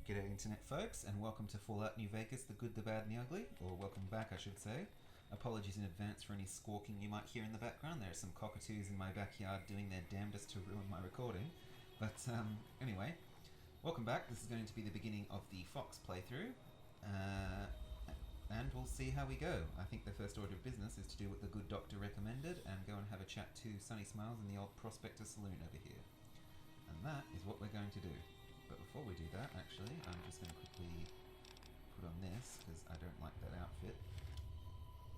G'day internet folks, and welcome to Fallout New Vegas, the good, the bad and the ugly, or welcome back I should say. Apologies in advance for any squawking you might hear in the background. There are some cockatoos in my backyard doing their damnedest to ruin my recording. But anyway, welcome back. This is going to be the beginning of the Fox playthrough, and we'll see how we go. I think the first order of business is to do what the good doctor recommended and go and have a chat to Sunny Smiles in the old Prospector Saloon over here. And that is what we're going to do. But before we do that, actually, I'm just going to quickly put on this because I don't like that outfit.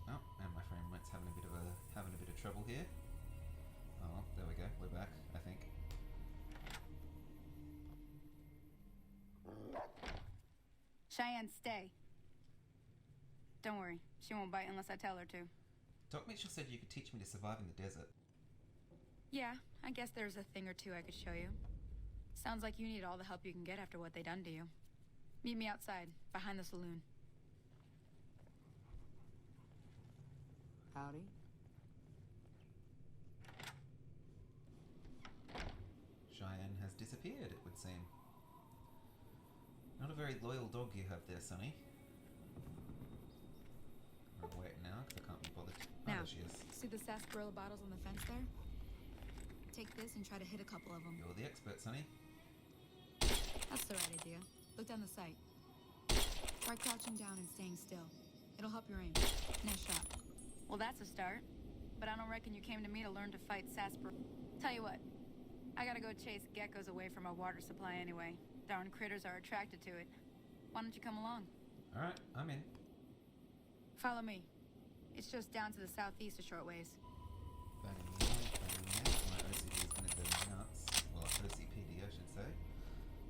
Oh, and my frame rate's having a bit of trouble here. Oh, there we go. We're back, I think. Cheyenne, stay. Don't worry, she won't bite unless I tell her to. Doc Mitchell said you could teach me to survive in the desert. Yeah, I guess there's a thing or two I could show you. Sounds like you need all the help you can get after what they done to you. Meet me outside, behind the saloon. Howdy. Cheyenne has disappeared, it would seem. Not a very loyal dog you have there, Sonny. I'll wait now, because I can't be bothered. Oh, Now, there she is. see the sarsaparilla bottles on the fence there? Take this and try to hit a couple of them. You're the expert, Sonny. That's the right idea. Look down the sight. Try crouching down and staying still. It'll help your aim. Nice shot. Well, that's a start. But I don't reckon you came to me to learn to fight sarsaparilla. Tell you what, I gotta go chase geckos away from our water supply anyway. Darn critters are attracted to it. Why don't you come along? Alright, I'm in. Follow me. It's just down to the southeast a short ways. Bang, bang, bang. My OCD is going to go nuts. Well, OCPD, I should say.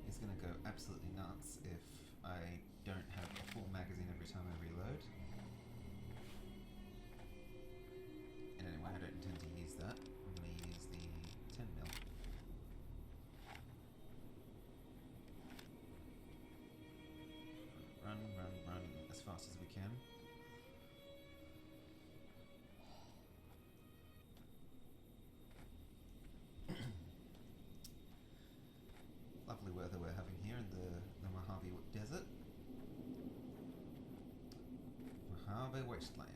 Is going to go absolutely nuts if I don't have a full magazine every time I reload. And anyway, I don't intend to use that. I'm going to use the 10mm. Run, run, run as fast as we can. Lovely weather we're having here in the Mojave Desert. Mojave Wasteland.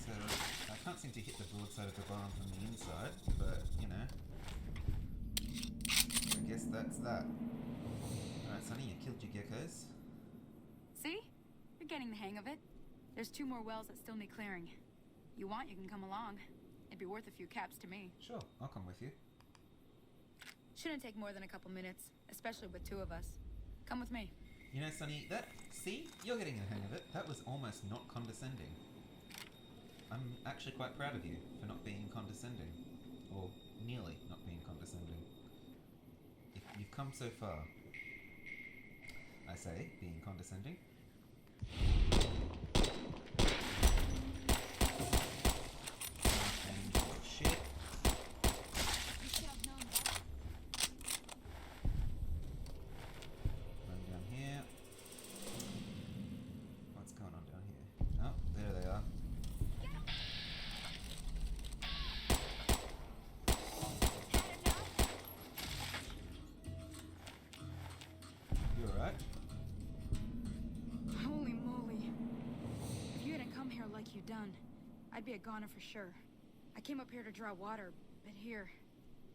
So, I can't seem to hit the broadside of the barn from the inside, but, you know. I guess that's that. Alright, Sonny, you killed your geckos. See? You're getting the hang of it. There's 2 more wells that still need clearing. You want, you can come along. It'd be worth a few caps to me. Sure, I'll come with you. Shouldn't take more than a couple minutes, especially with 2 of us. Come with me. You know, Sonny, see? You're getting the hang of it. That was almost not condescending. I'm actually quite proud of you for not being condescending. Or nearly not being condescending. If you've come so far, I say, being condescending. And shit. Run down here. What's going on down here? Oh, there they are. You alright? Holy moly. If you hadn't come here like you done, I'd be a goner for sure. I came up here to draw water, but here,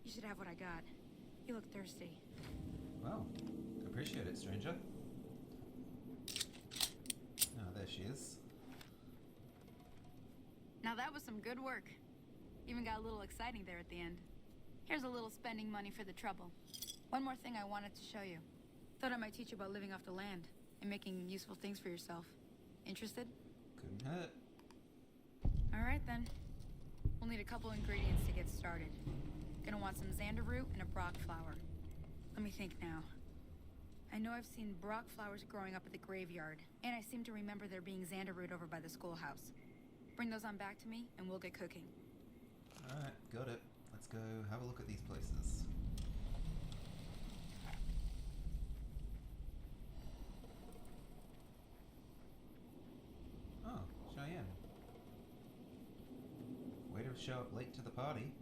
you should have what I got. You look thirsty. Well, appreciate it, stranger. Oh, there she is. Now that was some good work. Even got a little exciting there at the end. Here's a little spending money for the trouble. One more thing I wanted to show you. Thought I might teach you about living off the land and making useful things for yourself. Interested? Couldn't hurt. Alright then. We'll need a couple ingredients to get started. Gonna want some xander root and a brock flower. Let me think now. I know I've seen brock flowers growing up at the graveyard, and I seem to remember there being xander root over by the schoolhouse. Bring those on back to me, and we'll get cooking. Alright, got it. Let's go have a look at these places. show up late to the party.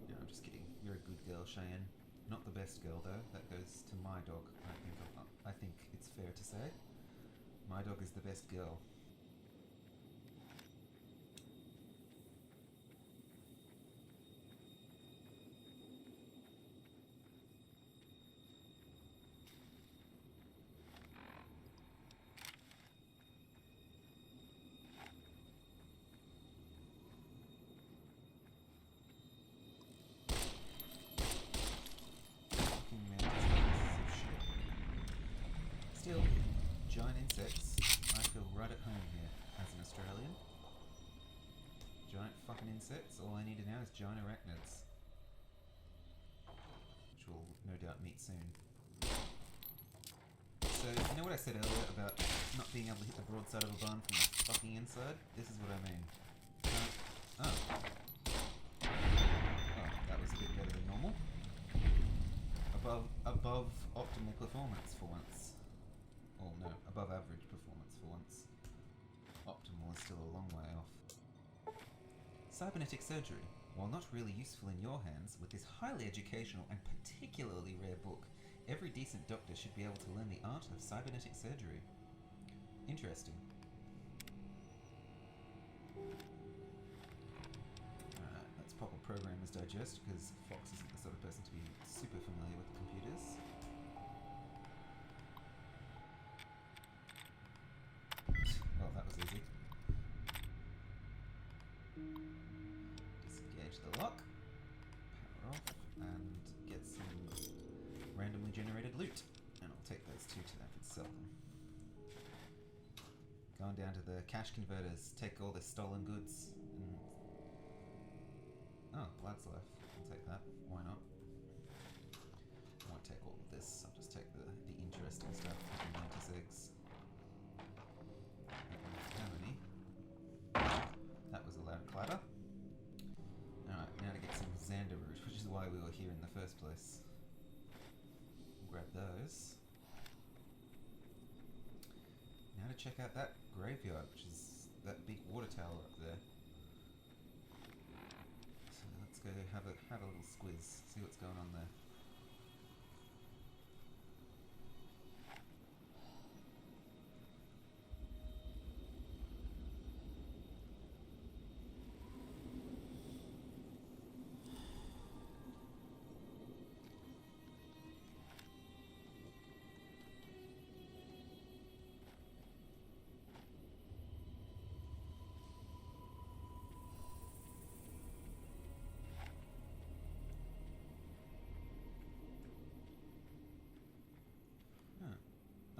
No, I'm just kidding. You're a good girl, Cheyenne. Not the best girl, though. That goes to my dog. I think it's fair to say. My dog is the best girl. Still, giant insects. I feel right at home here as an Australian. Giant fucking insects. All I need to know is giant arachnids, which we'll no doubt meet soon. So, you know what I said earlier about not being able to hit the broadside of a barn from the fucking inside? This is what I mean. Oh, that was a bit better than normal. Above optimal performance for once. Oh no, above average performance for once. Optimal is still a long way off. Cybernetic surgery. While not really useful in your hands, with this highly educational and particularly rare book, every decent doctor should be able to learn the art of cybernetic surgery. Interesting. Alright, let's pop a Programmer's Digest, because Fox isn't the sort of person to be super familiar with computers. Well, that was easy. Disengage the lock, power off, and get some randomly generated loot. And I'll take those two to them and sell them. Going down to the cash converters, take all the stolen goods. Oh, Blood's life. I'll take that. Why not? I won't take all of this. I'll just take the interesting stuff. Mantis eggs. How many? That was a loud clatter. Alright, now to get some Xander root, which is why we were here in the first place. Grab those. Now to check out that graveyard, which is that big water tower up there. So let's go have a little squiz, see what's going on there.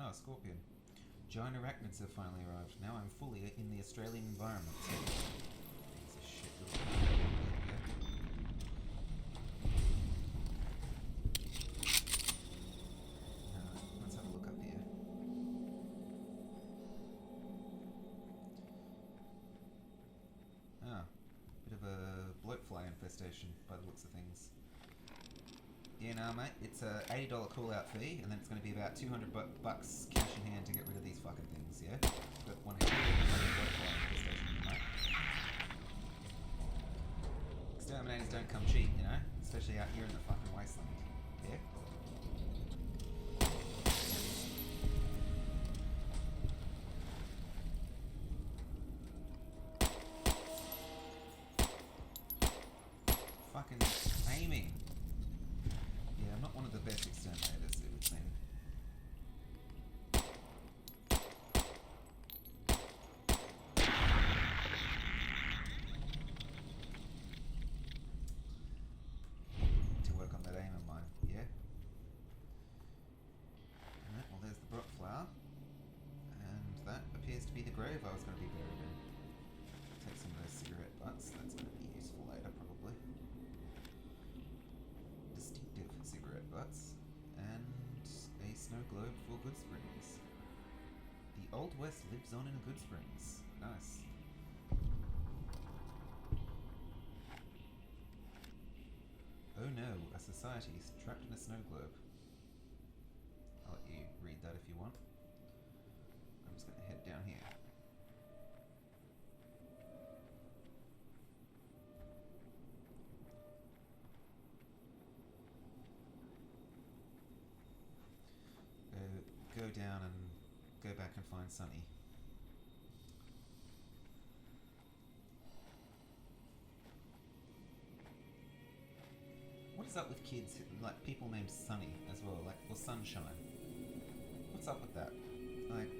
Oh, Scorpion. Giant arachnids have finally arrived. Now I'm fully in the Australian environment. Piece of shit little let's have a look up here. Ah, bit of a bloatfly infestation by the looks of things. Yeah, no, mate, it's a $80 call-out fee, and then it's going to be about $200 bucks cash in hand to get rid of these fucking things, yeah? But one hell of a bloatfly infestation, mate. Exterminators don't come cheap, you know? Especially out here in the fucking wasteland, yeah? Fucking aiming. Yeah, I'm not one of the best exterminators, it would seem. Need to work on that aim of mine, yeah? Alright, well there's the Brock flower. And that appears to be the grave I was going to be buried in. Take some of those cigarette butts, that's going to be useful later probably. Distinctive cigarette butts, and a snow globe for Goodsprings. The Old West lives on in Goodsprings. Nice. Oh no, a society is trapped in a snow globe. I'll let you read that if you want. I'm just going to head down here. down and go back and find Sunny. What is up with kids, like people named Sunny as well, like, or Sunshine? What's up with that? Like,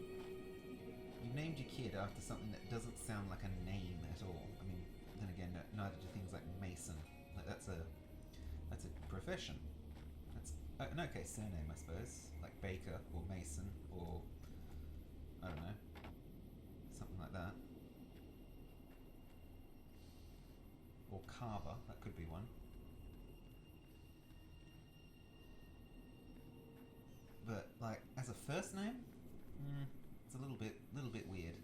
you named your kid after something that doesn't sound like a name at all. I mean, then again, neither do things like Mason. Like, that's a profession. That's an okay surname, I suppose, like Baker or Mason or I don't know, something like that. Or Carver, that could be one. But like as a first name, it's a little bit weird,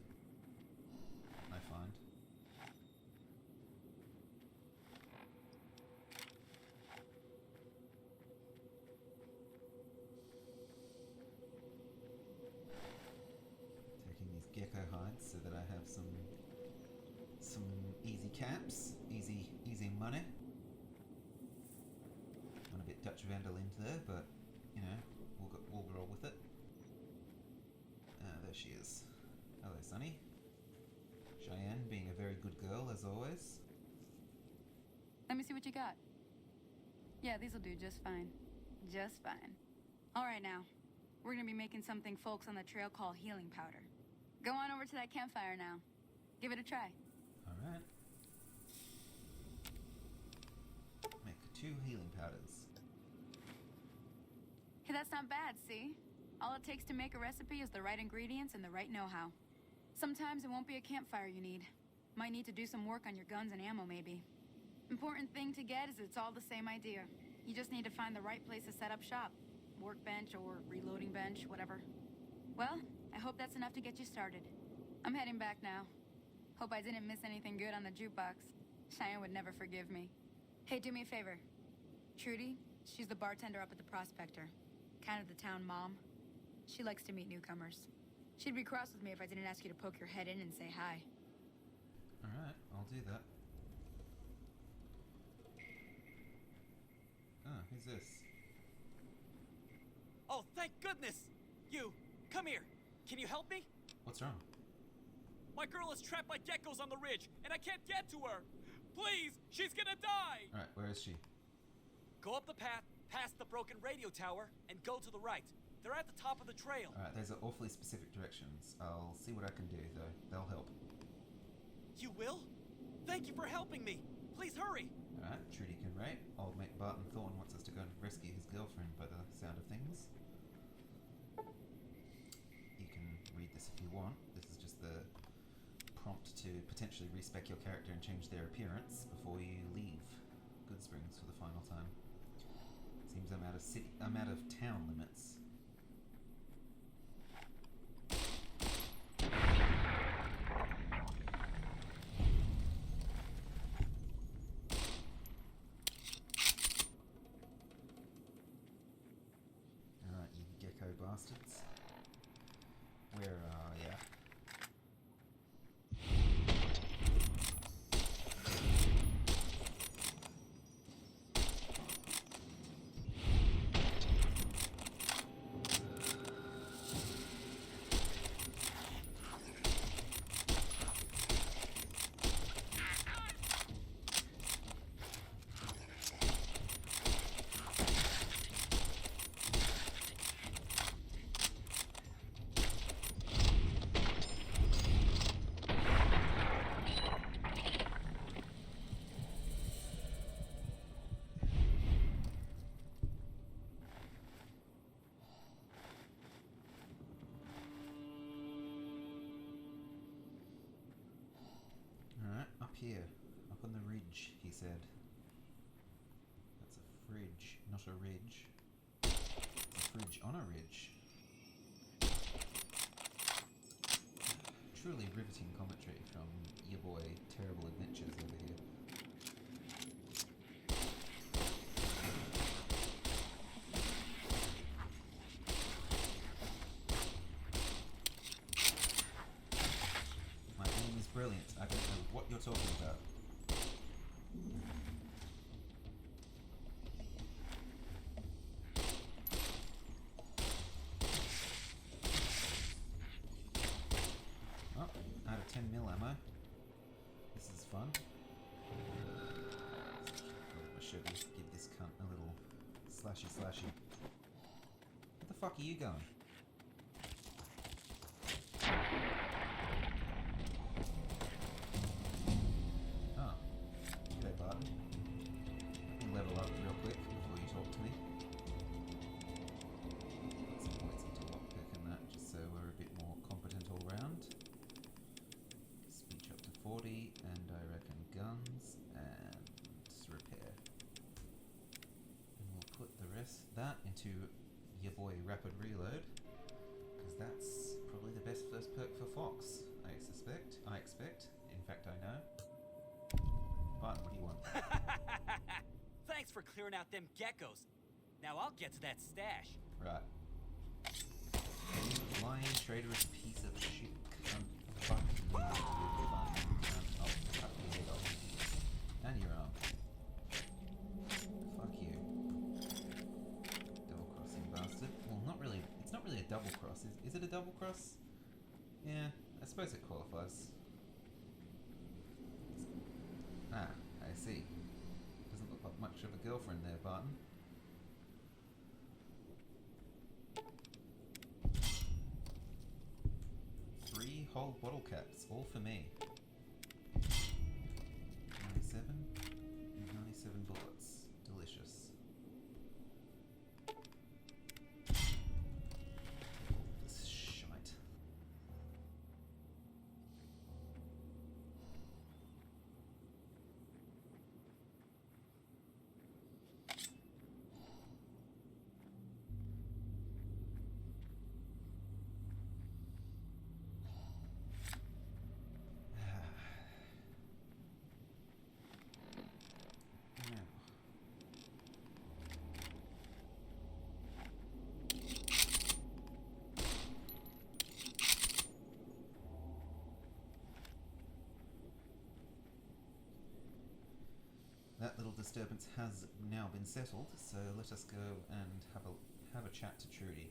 I find. Taking these gecko hides so that I have some easy caps, easy money. Went a bit Dutch Vandalin there, but you know, we'll roll with it. There she is. Hello, Sunny. Cheyenne being a very good girl as always. Let me see what you got. Yeah, these'll do just fine. Just fine. All right now, we're gonna be making something folks on the trail call healing powder. Go on over to that campfire now. Give it a try. All right. Make 2 healing powders. Hey, that's not bad, see? All it takes to make a recipe is the right ingredients and the right know-how. Sometimes it won't be a campfire you need. Might need to do some work on your guns and ammo, maybe. Important thing to get is it's all the same idea. You just need to find the right place to set up shop. Workbench or reloading bench, whatever. Well, I hope that's enough to get you started. I'm heading back now. Hope I didn't miss anything good on the jukebox. Cheyenne would never forgive me. Hey, do me a favor. Trudy, she's the bartender up at the Prospector. Kind of the town mom. She likes to meet newcomers. She'd be cross with me if I didn't ask you to poke your head in and say hi. Alright, I'll do that. Oh, who's this? Oh, thank goodness! You, come here. Can you help me? What's wrong? My girl is trapped by geckos on the ridge, and I can't get to her. Please, she's gonna die! Alright, where is she? Go up the path, past the broken radio tower, and go to the right. They're at the top of the trail. Alright, those are awfully specific directions. I'll see what I can do, though. They'll help. You will? Thank you for helping me. Please hurry. Alright, Trudy can rate. Old mate Barton Thorne wants us to go and rescue his girlfriend by the sound of things. You can read this if you want. This is just the prompt to potentially respec your character and change their appearance before you leave Goodsprings for the final time. Seems I'm out of town limits. Alright, you gecko bastards. Where are ya? Here, up on the ridge, he said. That's a fridge, not a ridge. It's a fridge on a ridge. Truly riveting commentary from your boy Terrible Adventures over here. My aim is brilliant. I don't know what you're talking about. fun. Machete, give this cunt a little slashy. Where the fuck are you going? Oh. G'day, Barton. Let me level up real quick before you talk to me. Put some points into lockpick and that, just so we're a bit more competent all round. Speech up to 40, and I reckon guns and repair. And we'll put the rest that into your boy Rapid Reload, because that's probably the best first perk for Fox. I expect. In fact, I know. But what do you want? Thanks for clearing out them geckos. Now I'll get to that stash. Right. Lying traitorous piece of shit cunt. Fuck you. I'll cut your head off. And your arm. Fuck you. Double crossing bastard. Well, not really. It's not really a double cross. Is it a double cross? Yeah, I suppose it qualifies. Ah, I see. Doesn't look like much of a girlfriend there, Barton. Three whole bottle caps, all for me. 97 and 97 bullets. Delicious. This shite. That little disturbance has now been settled, so let us go and have a chat to Trudy.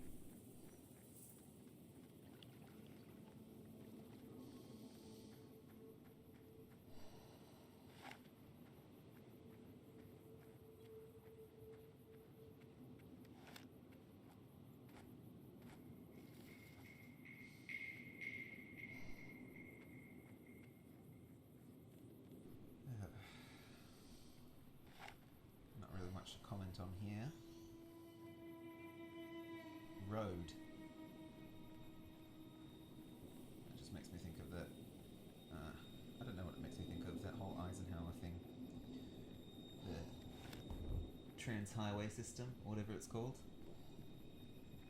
Not really much to comment on here. Road. That just makes me think of that. I don't know what it makes me think of, that whole Eisenhower thing. The trans-highway system, or whatever it's called.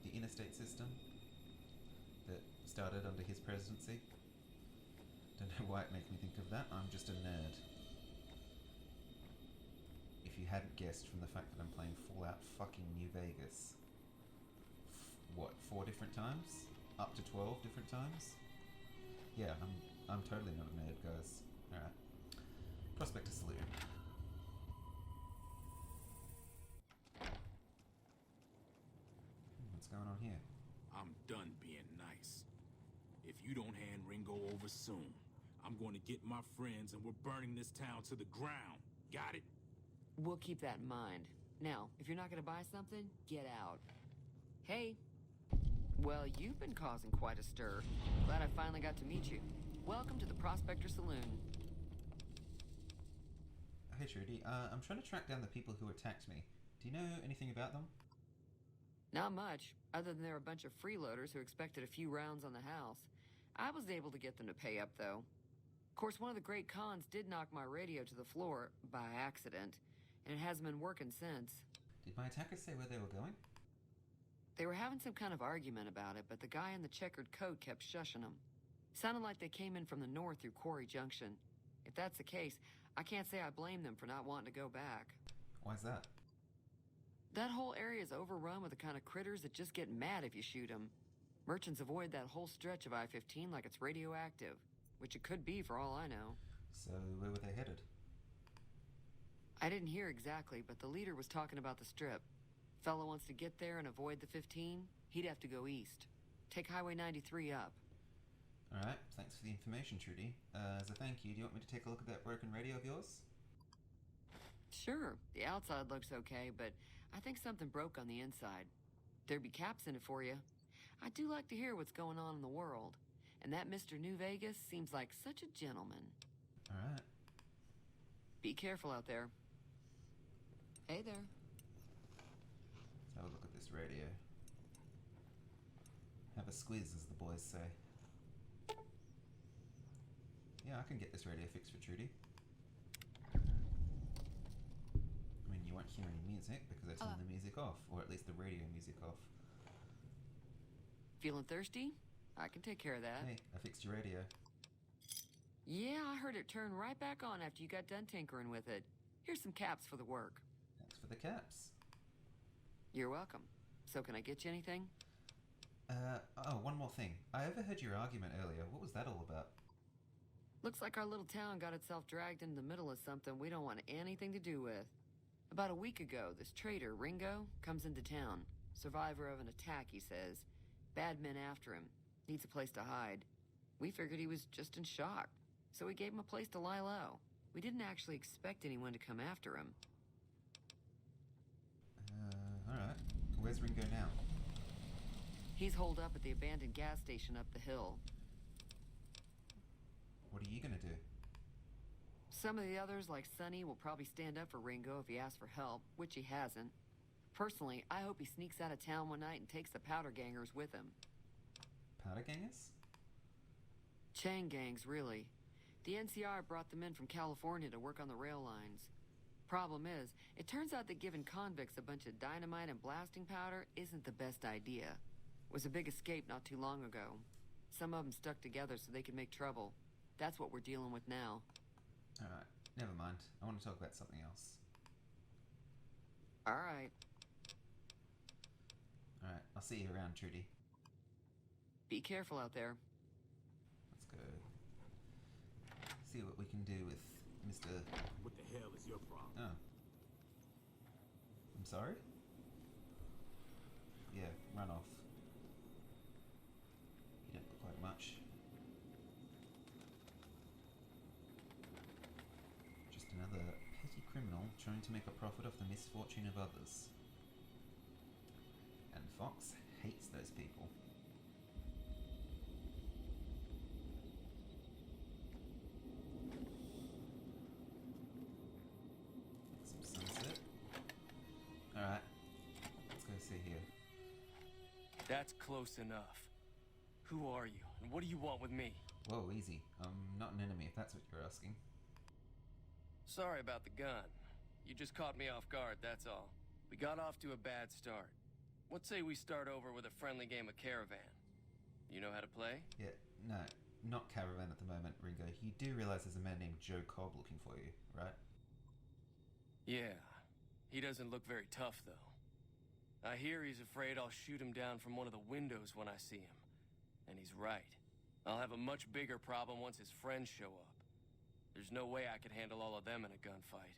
The interstate system that started under his presidency. Don't know why it makes me think of that. I'm just a nerd. If you hadn't guessed from the fact that I'm playing Fallout fucking New Vegas. What, 4 different times? Up to 12 different times? Yeah, I'm totally not a nerd, guys. Alright. Prospector Saloon. What's going on here? I'm done being nice. If you don't hand Ringo over soon, I'm going to get my friends and we're burning this town to the ground. Got it? We'll keep that in mind. Now, if you're not gonna buy something, get out. Hey. Well, you've been causing quite a stir. Glad I finally got to meet you. Welcome to the Prospector Saloon. Hey Trudy, I'm trying to track down the people who attacked me. Do you know anything about them? Not much, other than they're a bunch of freeloaders who expected a few rounds on the house. I was able to get them to pay up, though. Of course, one of the great cons did knock my radio to the floor, by accident, and it hasn't been working since. Did my attackers say where they were going? They were having some kind of argument about it, but the guy in the checkered coat kept shushing them. Sounded like they came in from the north through Quarry Junction. If that's the case, I can't say I blame them for not wanting to go back. Why's that? That whole area is overrun with the kind of critters that just get mad if you shoot them. Merchants avoid that whole stretch of I-15 like it's radioactive, which it could be for all I know. So where were they headed? I didn't hear exactly, but the leader was talking about the strip. Fellow wants to get there and avoid the 15, he'd have to go east. Take Highway 93 up. Alright, thanks for the information, Trudy. As a thank you, do you want me to take a look at that broken radio of yours? Sure, the outside looks okay, but I think something broke on the inside. There'd be caps in it for you. I do like to hear what's going on in the world. And that Mr. New Vegas seems like such a gentleman. Alright. Be careful out there. Hey there. Let's have a look at this radio. Have a squiz, as the boys say. Yeah, I can get this radio fixed for Trudy. I mean, you won't hear any music because I turned the music off, or at least the radio music off. Feeling thirsty? I can take care of that. Hey, I fixed your radio. Yeah, I heard it turn right back on after you got done tinkering with it. Here's some caps for the work. Thanks for the caps. You're welcome. So can I get you anything? Oh, one more thing. I overheard your argument earlier. What was that all about? Looks like our little town got itself dragged into the middle of something we don't want anything to do with. About a week ago, this traitor, Ringo, comes into town. Survivor of an attack, he says. Bad men after him. Needs a place to hide. We figured he was just in shock, so we gave him a place to lie low. We didn't actually expect anyone to come after him. Alright. Where's Ringo now? He's holed up at the abandoned gas station up the hill. What are you gonna do? Some of the others, like Sonny, will probably stand up for Ringo if he asks for help, which he hasn't. Personally, I hope he sneaks out of town one night and takes the powder gangers with him. Powder gangers? Chain gangs, really. The NCR brought them in from California to work on the rail lines. Problem is, it turns out that giving convicts a bunch of dynamite and blasting powder isn't the best idea. It was a big escape not too long ago. Some of them stuck together so they could make trouble. That's what we're dealing with now. Alright, never mind. I want to talk about something else. Alright. Alright, I'll see you around, Trudy. Be careful out there. Let's go see what we can do with Mr. What the hell is your problem? Oh. I'm sorry? Yeah, run off. You don't look like much. Just another petty criminal trying to make a profit off the misfortune of others. And Fox hates those people. Some sunset. Alright, let's go see here. That's close enough. Who are you, and what do you want with me? Whoa, easy. I'm not an enemy if that's what you're asking. Sorry about the gun. You just caught me off guard, that's all. We got off to a bad start. Let's say we start over with a friendly game of Caravan. You know how to play? Yeah, no, not Caravan at the moment, Ringo. You do realize there's a man named Joe Cobb looking for you, right? Yeah. He doesn't look very tough, though. I hear he's afraid I'll shoot him down from one of the windows when I see him. And he's right. I'll have a much bigger problem once his friends show up. There's no way I could handle all of them in a gunfight.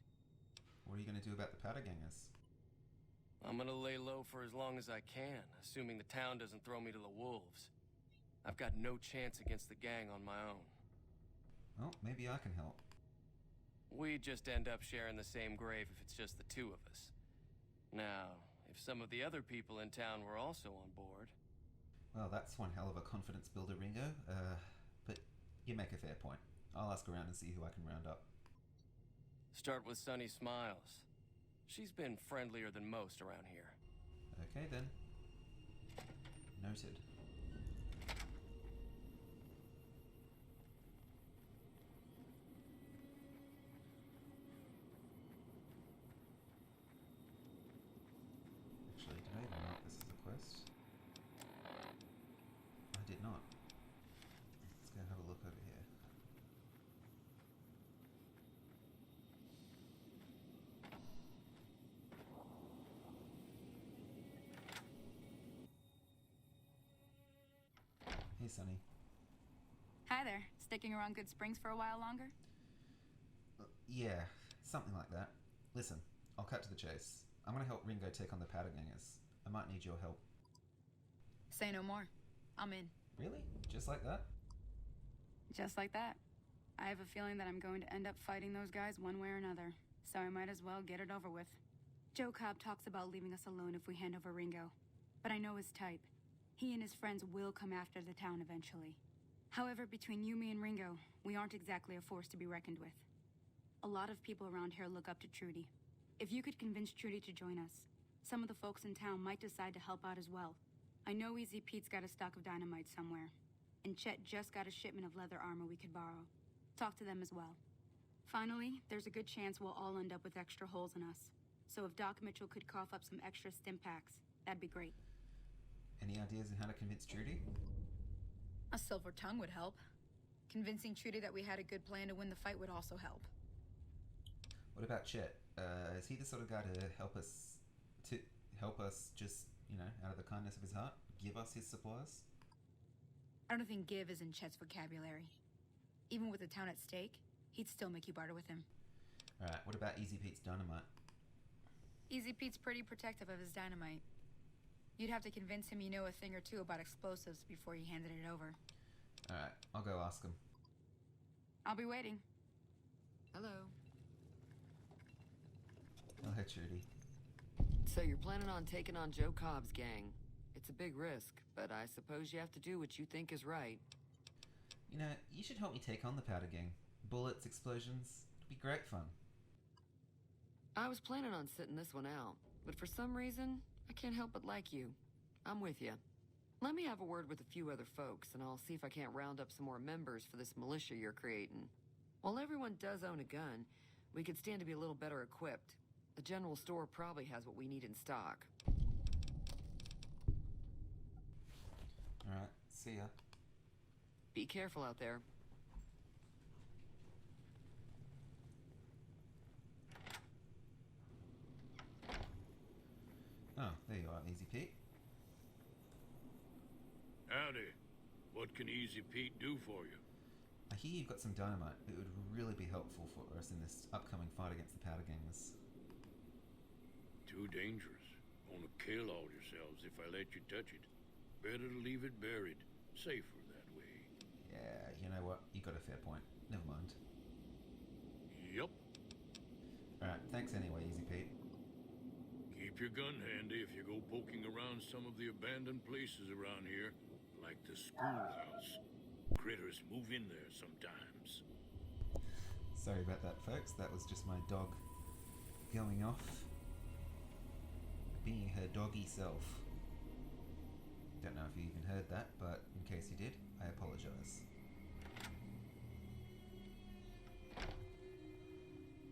What are you going to do about the powder gangers? I'm gonna lay low for as long as I can, assuming the town doesn't throw me to the wolves. I've got no chance against the gang on my own. Well, maybe I can help. We'd just end up sharing the same grave if it's just the two of us. Now, if some of the other people in town were also on board... Well, that's one hell of a confidence builder, Ringo. But you make a fair point. I'll ask around and see who I can round up. Start with Sunny Smiles. She's been friendlier than most around here. Okay, then. Noted. Actually, did I even mark this as a quest? I did not. Let's go have a look over here. Hey, Sonny. Hi there. Sticking around Goodsprings for a while longer? Yeah, something like that. Listen, I'll cut to the chase. I'm gonna help Ringo take on the powder gangers. I might need your help. Say no more. I'm in. Really? Just like that? Just like that. I have a feeling that I'm going to end up fighting those guys one way or another, so I might as well get it over with. Joe Cobb talks about leaving us alone if we hand over Ringo, but I know his type. He and his friends will come after the town eventually. However, between you, me, and Ringo, we aren't exactly a force to be reckoned with. A lot of people around here look up to Trudy. If you could convince Trudy to join us, some of the folks in town might decide to help out as well. I know Easy Pete's got a stock of dynamite somewhere, and Chet just got a shipment of leather armor we could borrow. Talk to them as well. Finally, there's a good chance we'll all end up with extra holes in us. So if Doc Mitchell could cough up some extra stim packs, that'd be great. Any ideas on how to convince Trudy? A silver tongue would help. Convincing Trudy that we had a good plan to win the fight would also help. What about Chet? Is he the sort of guy to help us just, out of the kindness of his heart, give us his supplies? I don't think give is in Chet's vocabulary. Even with the town at stake, he'd still make you barter with him. Alright, what about Easy Pete's dynamite? Easy Pete's pretty protective of his dynamite. You'd have to convince him you know a thing or two about explosives before you handed it over. Alright, I'll go ask him. I'll be waiting. Hello. Hello, Trudy. So you're planning on taking on Joe Cobb's gang. It's a big risk, but I suppose you have to do what you think is right. You should help me take on the Powder Gang. Bullets, explosions, it'd be great fun. I was planning on sitting this one out, but for some reason, I can't help but like you. I'm with you. Let me have a word with a few other folks, and I'll see if I can't round up some more members for this militia you're creating. While everyone does own a gun, we could stand to be a little better equipped. The general store probably has what we need in stock. Alright, see ya. Be careful out there. Oh, there you are, Easy Pete. Howdy. What can Easy Pete do for you? I hear you've got some dynamite that would really be helpful for us in this upcoming fight against the Powder Gangers. Too dangerous. Gonna kill all yourselves if I let you touch it. Better to leave it buried. Safer that way. Yeah, you know what? You got a fair point. Never mind. Yup. Alright, thanks anyway, Easy Pete. Keep your gun handy if you go poking around some of the abandoned places around here, like the schoolhouse. Critters move in there sometimes. Sorry about that, folks. That was just my dog going off, being her doggy self. Don't know if you even heard that, but in case you did, I apologise.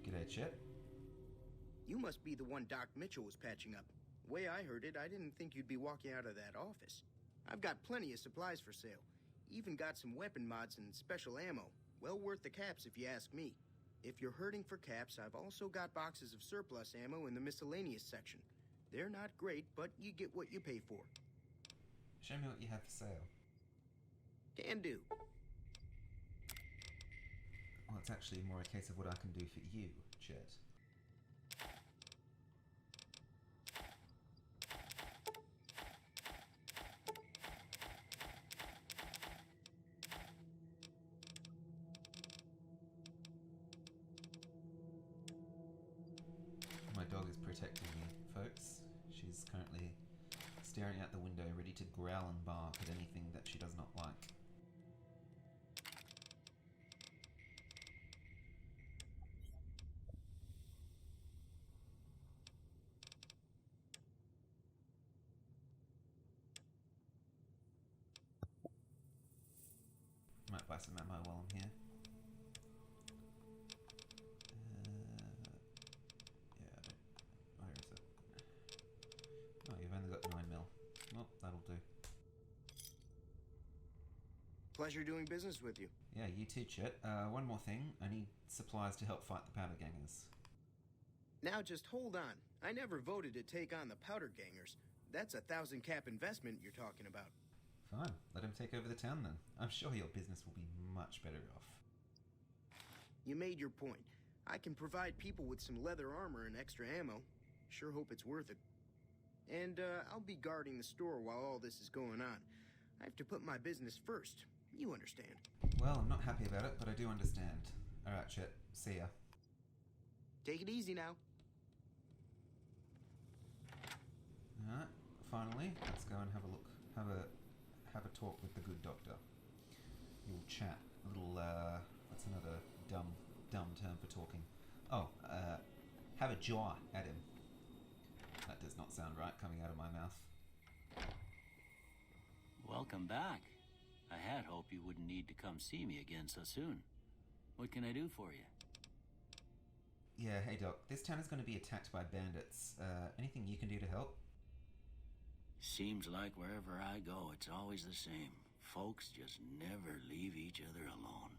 G'day, Chet. You must be the one Doc Mitchell was patching up. The way I heard it, I didn't think you'd be walking out of that office. I've got plenty of supplies for sale. Even got some weapon mods and special ammo. Well worth the caps if you ask me. If you're hurting for caps, I've also got boxes of surplus ammo in the miscellaneous section. They're not great, but you get what you pay for. Show me what you have for sale. Can do. Well, it's actually more a case of what I can do for you, Chet. My dog is protecting me, folks. She's currently staring out the window, ready to growl and bark at anything that she does not like. Might buy some ammo while I'm here. Where is it? Oh, you've only got 9mm. Well, that'll do. Pleasure doing business with you. Yeah, you too, Chet. One more thing. I need supplies to help fight the Powder Gangers. Now just hold on. I never voted to take on the Powder Gangers. That's a 1,000 cap investment you're talking about. Fine. Let him take over the town then. I'm sure your business will be much better off. You made your point. I can provide people with some leather armor and extra ammo. Sure hope it's worth it. And I'll be guarding the store while all this is going on. I have to put my business first. You understand. Well, I'm not happy about it, but I do understand. Alright, Chet. See ya. Take it easy now. Alright, finally, let's go and have a look. Have a talk with the good doctor. You'll chat. A little, what's another dumb term for talking? Oh, have a jaw at him. That does not sound right coming out of my mouth. Welcome back. I had hoped you wouldn't need to come see me again so soon. What can I do for you? Yeah, hey Doc. This town is going to be attacked by bandits. Anything you can do to help? Seems like wherever I go, it's always the same. Folks just never leave each other alone.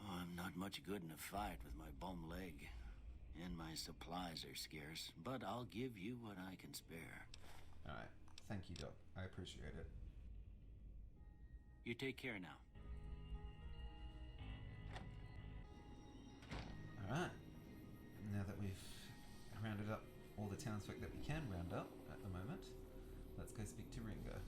Oh, I'm not much good in a fight with my bum leg. And my supplies are scarce, but I'll give you what I can spare. Alright. Thank you, Doc. I appreciate it. You take care now. Alright. Now that we've rounded up all the townsfolk that we can round up at the moment, let's go speak to Ringo.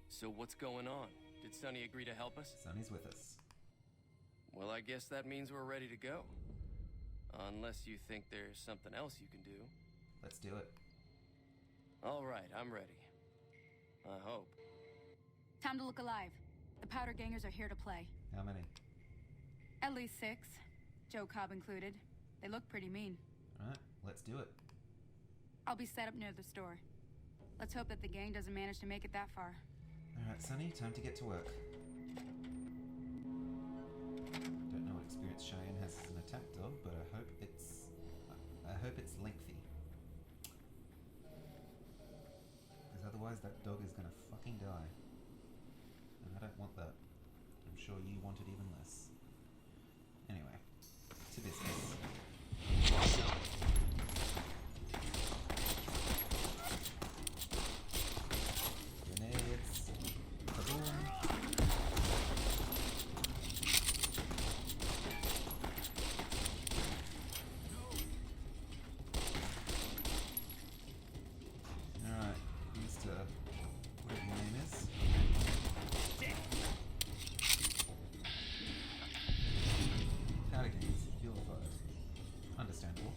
So what's going on? Did Sonny agree to help us? Sonny's with us. Well, I guess that means we're ready to go. Unless you think there's something else you can do. Let's do it. All right, I'm ready. I hope. Time to look alive. The powder gangers are here to play. How many? At least 6. Joe Cobb included. They look pretty mean. Alright, let's do it. I'll be set up near the store. Let's hope that the gang doesn't manage to make it that far. Alright, Sonny, time to get to work. Don't know what experience Cheyenne has as an attack dog, but I hope it's lengthy. Because otherwise that dog is gonna fucking die. And I don't want that. I'm sure you want it even less. Anyway, to business. Grenades. Kaboom. Alright, Mr. whatever your name is. Powder games, vilified. Understandable.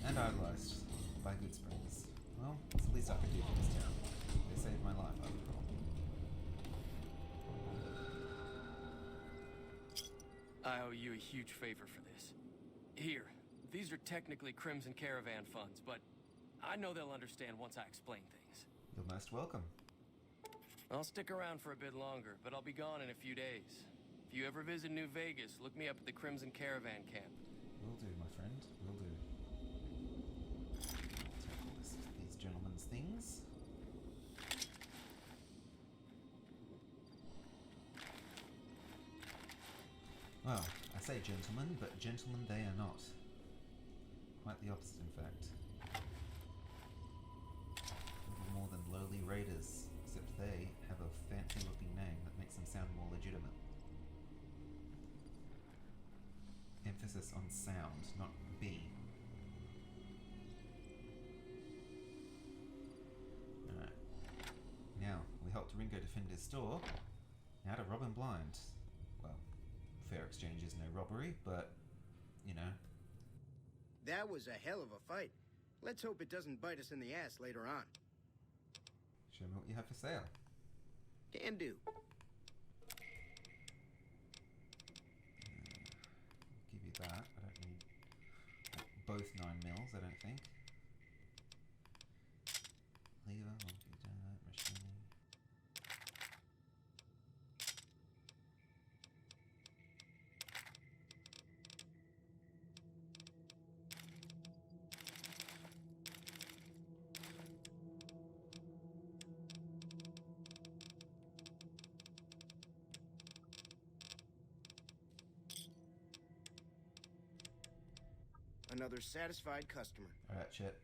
And idolized by Goodsprings. Well, it's the least I could do for this town. They saved my life, after all. I owe you a huge favor for this. Here, these are technically Crimson Caravan funds, but I know they'll understand once I explain things. You're most welcome. I'll stick around for a bit longer, but I'll be gone in a few days. If you ever visit New Vegas, look me up at the Crimson Caravan camp. Will do, my friend. Will do. Take all these gentlemen's things. Well, I say gentlemen, but gentlemen they are not. Quite the opposite, in fact. Little more than lowly raiders, except they have a fancy-looking name that makes them sound more legitimate. Emphasis on sound, not B. Alright. Now, we helped Ringo defend his store. Now to rob him blind. Well, fair exchange is no robbery, but, you know. That was a hell of a fight. Let's hope it doesn't bite us in the ass later on. Show me what you have for sale. Can do. Give you that. I don't need both 9 mils, I don't think. Lever, machining. Another satisfied customer. Alright, Chet.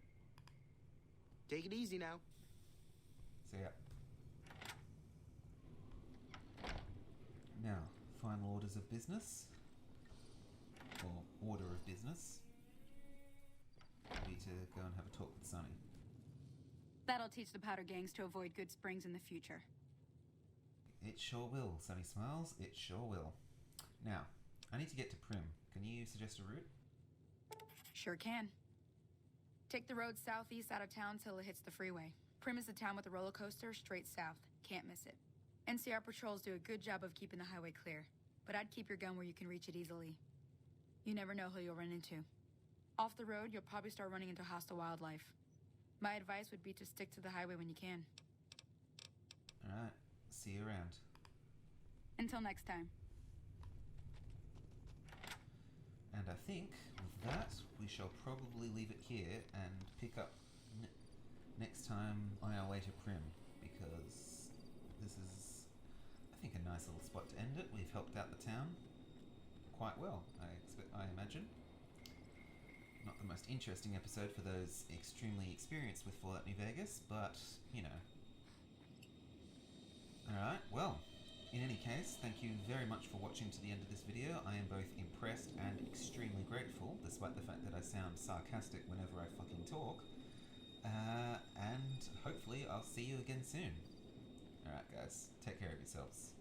Take it easy now. See ya. Now, final orders of business. Or order of business. We need to go and have a talk with Sonny. That'll teach the powder gangs to avoid Goodsprings in the future. It sure will, Sunny Smiles. It sure will. Now, I need to get to Prim. Can you suggest a route? Sure can. Take the road southeast out of town till it hits the freeway. Prim is the town with the roller coaster straight south. Can't miss it. NCR patrols do a good job of keeping the highway clear, but I'd keep your gun where you can reach it easily. You never know who you'll run into. Off the road, you'll probably start running into hostile wildlife. My advice would be to stick to the highway when you can. Alright, see you around. Until next time. And I think with that, we shall probably leave it here and pick up next time on our way to Prim, because this is, I think, a nice little spot to end it. We've helped out the town quite well, I imagine. Not the most interesting episode for those extremely experienced with Fallout New Vegas, but, you know. Alright, well, in any case, thank you very much for watching to the end of this video. I am both impressed and extremely grateful, despite the fact that I sound sarcastic whenever I fucking talk. And hopefully I'll see you again soon. Alright guys, take care of yourselves.